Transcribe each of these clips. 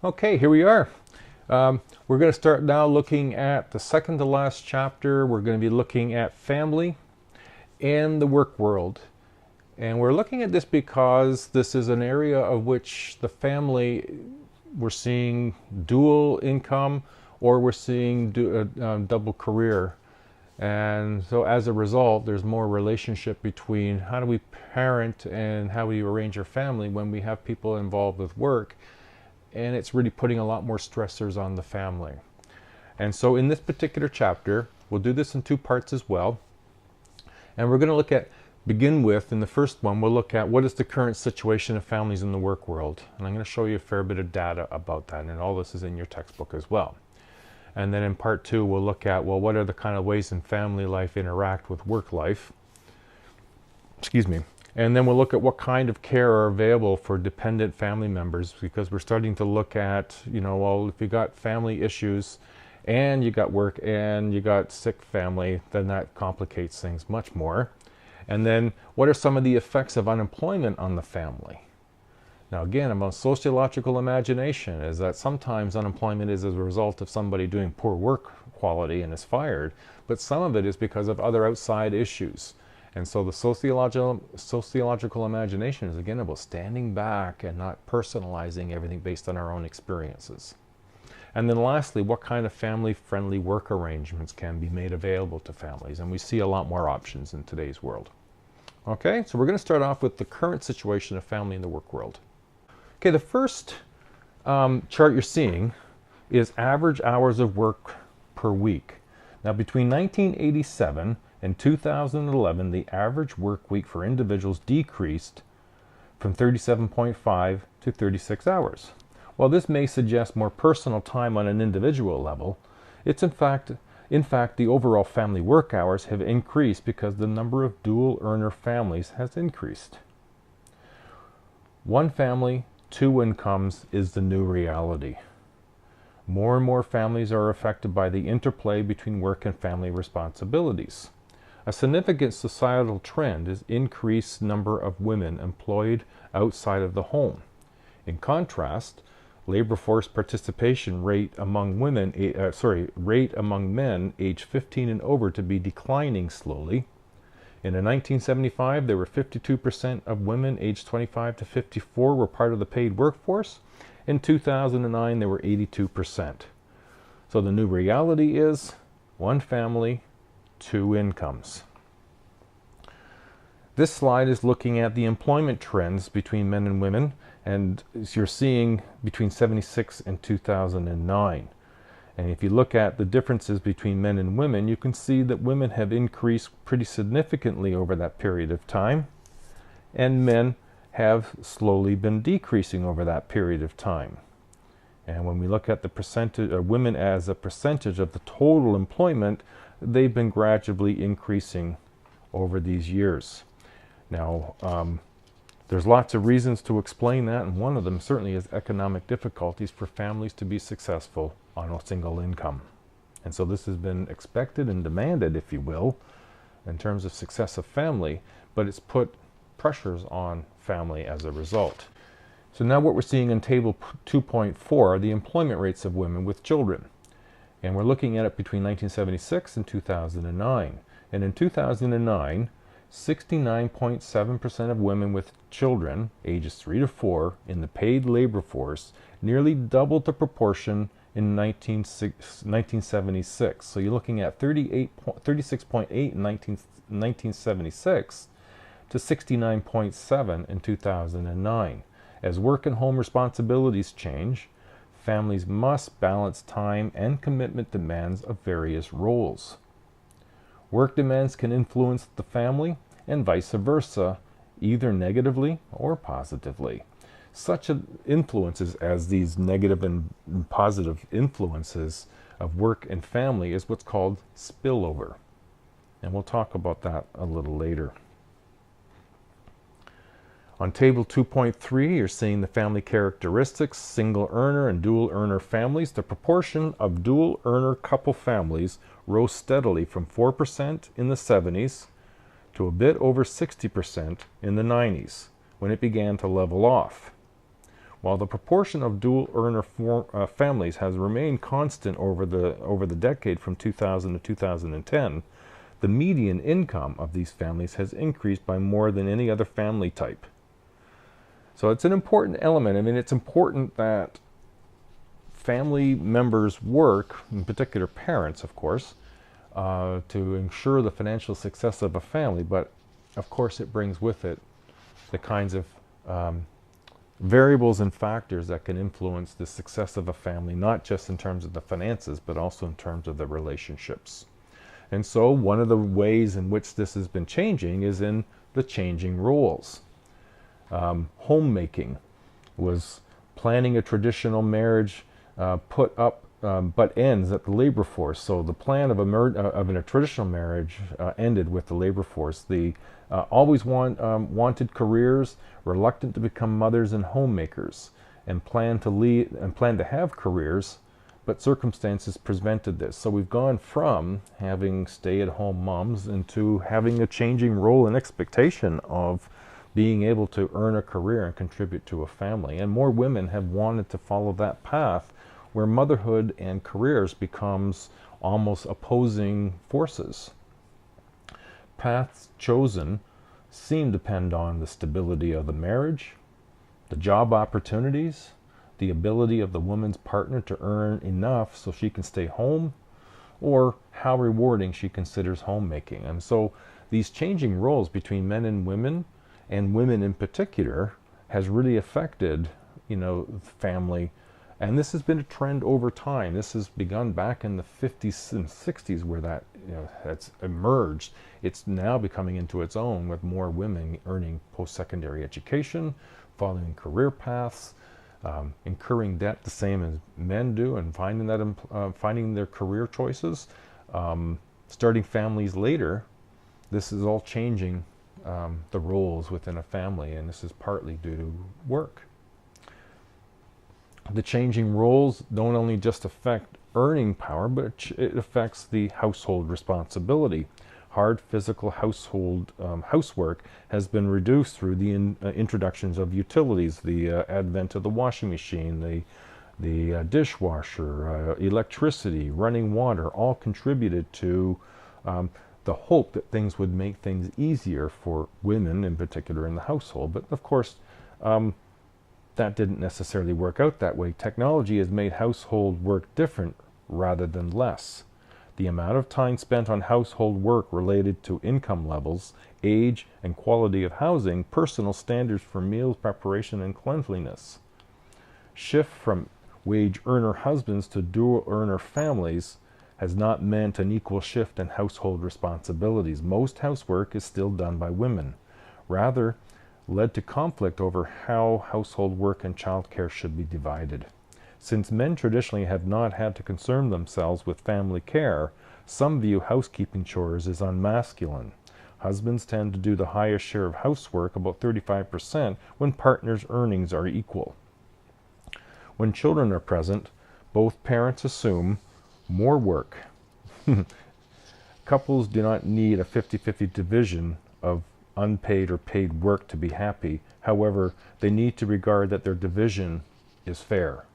Okay, here we are. We're going to start now looking at the second to last chapter. We're going to be looking at family and the work world. And we're looking at this because this is an area of which the family, we're seeing dual income or we're seeing double career. And so as a result, there's more relationship between how do we parent and how we arrange our family when we have people involved with work. And it's really putting a lot more stressors on the family. And so in this particular chapter, we'll do this in two parts as well. And we're going to begin with, in the first one, we'll look at what is the current situation of families in the work world. And I'm going to show you a fair bit of data about that. And all this is in your textbook as well. And then in part two, we'll look at, well, what are the kind of ways in family life interact with work life? Excuse me. And then we'll look at what kind of care are available for dependent family members, because we're starting to look at, well, if you got family issues and you got work and you got sick family, then that complicates things much more. And then what are some of the effects of unemployment on the family? Now again, about sociological imagination is that sometimes unemployment is as a result of somebody doing poor work quality and is fired, but some of it is because of other outside issues. And so the sociological imagination is again about standing back and not personalizing everything based on our own experiences. And then lastly, what kind of family-friendly work arrangements can be made available to families? And we see a lot more options in today's world. Okay, so we're going to start off with the current situation of family in the work world. Okay, the first chart you're seeing is average hours of work per week. Now between 1987 in 2011, the average work week for individuals decreased from 37.5 to 36 hours. While this may suggest more personal time on an individual level, it's in fact the overall family work hours have increased because the number of dual earner families has increased. One family, two incomes is the new reality. More and more families are affected by the interplay between work and family responsibilities. A significant societal trend is increased number of women employed outside of the home. In contrast, labor force participation rate among men aged 15 and over to be declining slowly. In 1975, there were 52% of women aged 25 to 54 were part of the paid workforce. In 2009, there were 82%. So the new reality is one family, two incomes. This slide is looking at the employment trends between men and women, and as you're seeing between 76 and 2009. And if you look at the differences between men and women, you can see that women have increased pretty significantly over that period of time, and men have slowly been decreasing over that period of time. And when we look at the percentage of women as a percentage of the total employment, they've been gradually increasing over these years. Now, there's lots of reasons to explain that, and one of them certainly is economic difficulties for families to be successful on a single income. And so this has been expected and demanded, if you will, in terms of success of family, but it's put pressures on family as a result. So now what we're seeing in table 2.4 are the employment rates of women with children. And we're looking at it between 1976 and 2009. And in 2009, 69.7% of women with children, ages 3 to 4, in the paid labor force, nearly doubled the proportion in 1976. So you're looking at 36.8 in 1976 to 69.7 in 2009. As work and home responsibilities change, families must balance time and commitment demands of various roles. Work demands can influence the family and vice versa, either negatively or positively. Such influences as these negative and positive influences of work and family is what's called spillover. And we'll talk about that a little later. On table 2.3, you're seeing the family characteristics, single earner and dual earner families. The proportion of dual earner couple families rose steadily from 4% in the 70s to a bit over 60% in the 90s, when it began to level off. While the proportion of dual earner families has remained constant over the decade from 2000 to 2010, the median income of these families has increased by more than any other family type. So it's an important element. I mean, it's important that family members work, in particular parents, of course, to ensure the financial success of a family, but of course it brings with it the kinds of variables and factors that can influence the success of a family, not just in terms of the finances, but also in terms of the relationships. And so one of the ways in which this has been changing is in the changing roles. Homemaking was planning a traditional marriage put up but ends at the labor force. So the plan of a traditional marriage ended with the labor force. The always wanted careers, reluctant to become mothers and homemakers, and plan to have careers, but circumstances prevented this. So we've gone from having stay-at-home moms into having a changing role and expectation of being able to earn a career and contribute to a family. And more women have wanted to follow that path, where motherhood and careers becomes almost opposing forces. Paths chosen seem to depend on the stability of the marriage, the job opportunities, the ability of the woman's partner to earn enough so she can stay home, or how rewarding she considers homemaking. And so these changing roles between men and women in particular has really affected, family. And this has been a trend over time. This has begun back in the 50s and 60s where that has emerged. It's now becoming into its own with more women earning post-secondary education, following career paths, incurring debt the same as men do, and finding their career choices, starting families later. This is all changing the roles within a family, and this is partly due to work. The changing roles don't only just affect earning power, but it affects the household responsibility. Hard physical housework has been reduced through the introductions of utilities, the advent of the washing machine, the dishwasher, electricity, running water, all contributed to the hope that things would make things easier for women, in particular in the household. But of course, that didn't necessarily work out that way. Technology has made household work different rather than less. The amount of time spent on household work related to income levels, age and quality of housing, personal standards for meals preparation and cleanliness. Shift from wage earner husbands to dual earner families has not meant an equal shift in household responsibilities. Most housework is still done by women. Rather, led to conflict over how household work and childcare should be divided. Since men traditionally have not had to concern themselves with family care, some view housekeeping chores as unmasculine. Husbands tend to do the highest share of housework, about 35%, when partners' earnings are equal. When children are present, both parents assume more work. Couples do not need a 50-50 division of unpaid or paid work to be happy. However, they need to regard that their division is fair.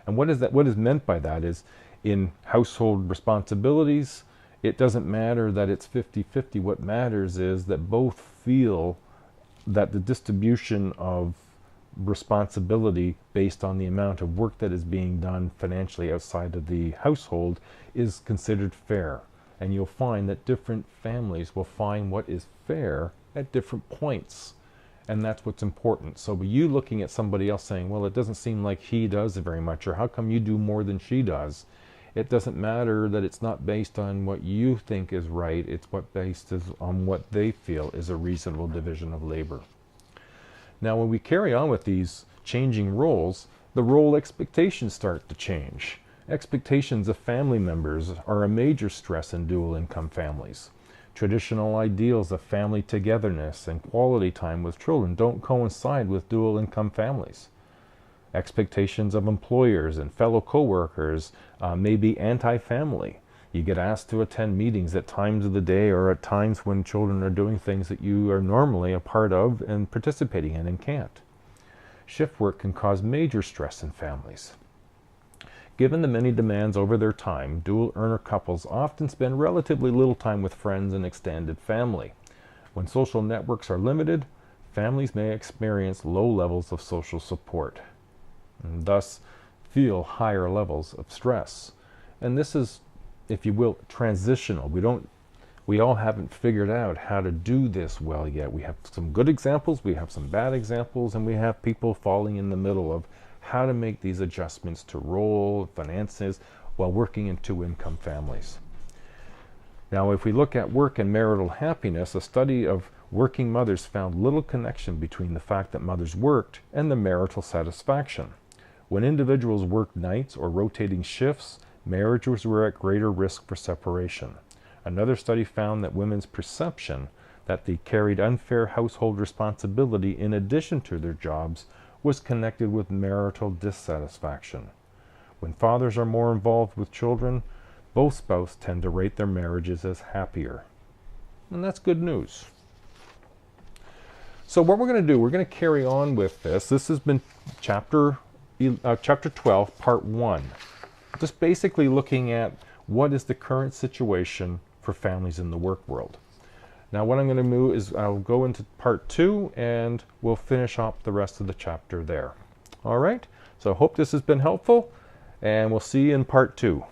And what is meant by that is, in household responsibilities, it doesn't matter that it's 50-50. What matters is that both feel that the distribution of responsibility based on the amount of work that is being done financially outside of the household is considered fair. And you'll find that different families will find what is fair at different points, and that's what's important. So by you looking at somebody else saying, well, it doesn't seem like he does very much, or how come you do more than she does, it doesn't matter that it's not based on what you think is right. It's based on what they feel is a reasonable division of labor. Now when we carry on with these changing roles, the role expectations start to change. Expectations of family members are a major stress in dual income families. Traditional ideals of family togetherness and quality time with children don't coincide with dual income families. Expectations of employers and fellow co-workers may be anti-family. You get asked to attend meetings at times of the day or at times when children are doing things that you are normally a part of and participating in and can't. shift work can cause major stress in families. Given the many demands over their time, dual-earner couples often spend relatively little time with friends and extended family. When social networks are limited, families may experience low levels of social support, and thus feel higher levels of stress. And this is, if you will, transitional. We all haven't figured out how to do this well yet. We have some good examples, we have some bad examples, and we have people falling in the middle of how to make these adjustments to role, finances, while working in two-income families. Now, if we look at work and marital happiness, a study of working mothers found little connection between the fact that mothers worked and the marital satisfaction. When individuals worked nights or rotating shifts, marriages were at greater risk for separation. Another study found that women's perception that they carried unfair household responsibility in addition to their jobs was connected with marital dissatisfaction. When fathers are more involved with children, both spouses tend to rate their marriages as happier. And that's good news. So what we're going to do, we're going to carry on with this. This has been chapter 12, part 1. Just basically looking at what is the current situation for families in the work world. Now what I'm going to do is I'll go into part 2 and we'll finish up the rest of the chapter there. All right, so I hope this has been helpful and we'll see you in part 2.